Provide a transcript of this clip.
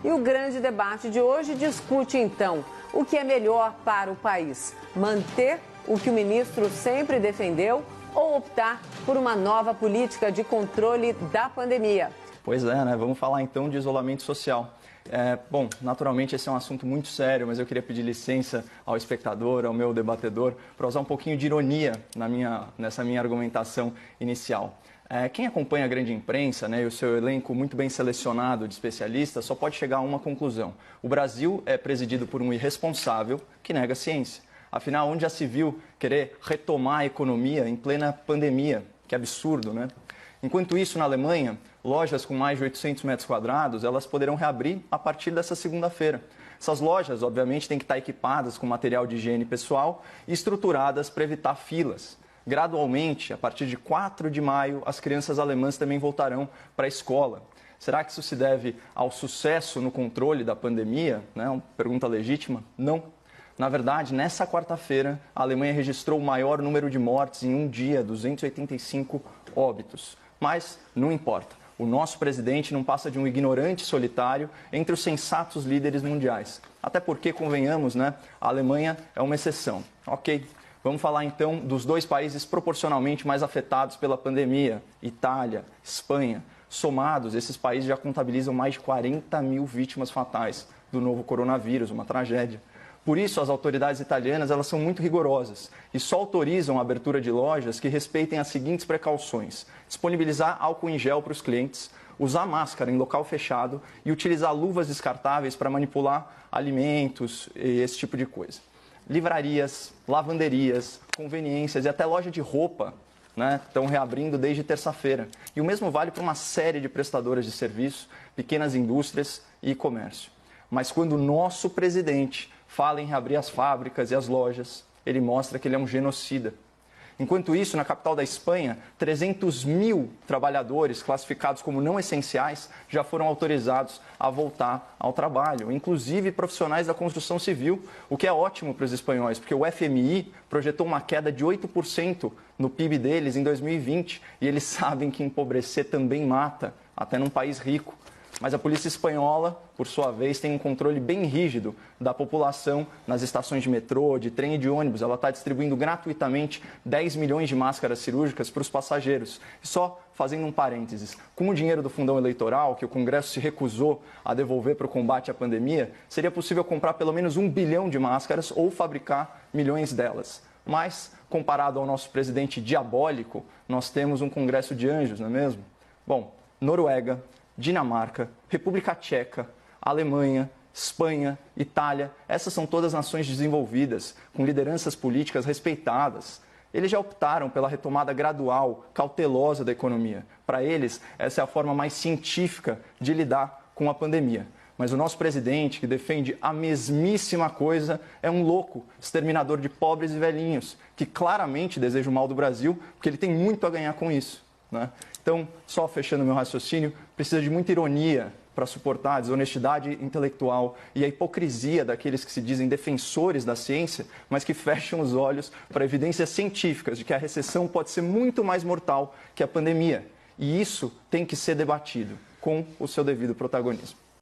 E o grande debate de hoje discute, então, o que é melhor para o país: manter o que o ministro sempre defendeu ou optar por uma nova política de controle da pandemia. Pois é, né? Vamos falar então de isolamento social. Bom, naturalmente esse é um assunto muito sério, mas eu queria pedir licença ao espectador, ao meu debatedor, para usar um pouquinho de ironia nessa minha argumentação inicial. Quem acompanha a grande imprensa, né, e o seu elenco muito bem selecionado de especialistas só pode chegar a uma conclusão: o Brasil é presidido por um irresponsável que nega a ciência. Afinal, onde já se viu querer retomar a economia em plena pandemia? Que absurdo, né? Enquanto isso, na Alemanha, lojas com mais de 800 metros quadrados, elas poderão reabrir a partir dessa segunda-feira. Essas lojas, obviamente, têm que estar equipadas com material de higiene pessoal e estruturadas para evitar filas. Gradualmente, a partir de 4 de maio, as crianças alemãs também voltarão para a escola. Será que isso se deve ao sucesso no controle da pandemia? Uma pergunta legítima? Não. Na verdade, nessa quarta-feira, a Alemanha registrou o maior número de mortes em um dia, 285 óbitos. Mas não importa. O nosso presidente não passa de um ignorante solitário entre os sensatos líderes mundiais. Até porque, convenhamos, né, a Alemanha é uma exceção. Ok, vamos falar então dos dois países proporcionalmente mais afetados pela pandemia: Itália, Espanha. Somados, esses países já contabilizam mais de 40 mil vítimas fatais do novo coronavírus, uma tragédia. Por isso, as autoridades italianas elas são muito rigorosas e só autorizam a abertura de lojas que respeitem as seguintes precauções: disponibilizar álcool em gel para os clientes, usar máscara em local fechado e utilizar luvas descartáveis para manipular alimentos e esse tipo de coisa. Livrarias, lavanderias, conveniências e até loja de roupa, né, estão reabrindo desde terça-feira. E o mesmo vale para uma série de prestadoras de serviço, pequenas indústrias e comércio. Mas quando o nosso presidente fala em reabrir as fábricas e as lojas, ele mostra que ele é um genocida. Enquanto isso, na capital da Espanha, 300 mil trabalhadores classificados como não essenciais já foram autorizados a voltar ao trabalho, inclusive profissionais da construção civil, o que é ótimo para os espanhóis, porque o FMI projetou uma queda de 8% no PIB deles em 2020 e eles sabem que empobrecer também mata, até num país rico. Mas a polícia espanhola, por sua vez, tem um controle bem rígido da população nas estações de metrô, de trem e de ônibus. Ela está distribuindo gratuitamente 10 milhões de máscaras cirúrgicas para os passageiros. E só fazendo um parênteses, com o dinheiro do fundão eleitoral, que o Congresso se recusou a devolver para o combate à pandemia, seria possível comprar pelo menos 1 bilhão de máscaras ou fabricar milhões delas. Mas, comparado ao nosso presidente diabólico, nós temos um Congresso de anjos, não é mesmo? Bom, Noruega, Dinamarca, República Tcheca, Alemanha, Espanha, Itália, essas são todas nações desenvolvidas, com lideranças políticas respeitadas. Eles já optaram pela retomada gradual, cautelosa da economia. Para eles, essa é a forma mais científica de lidar com a pandemia. Mas o nosso presidente, que defende a mesmíssima coisa, é um louco, exterminador de pobres e velhinhos, que claramente deseja o mal do Brasil, porque ele tem muito a ganhar com isso, né? Então, só fechando meu raciocínio, precisa de muita ironia para suportar a desonestidade intelectual e a hipocrisia daqueles que se dizem defensores da ciência, mas que fecham os olhos para evidências científicas de que a recessão pode ser muito mais mortal que a pandemia. E isso tem que ser debatido com o seu devido protagonismo.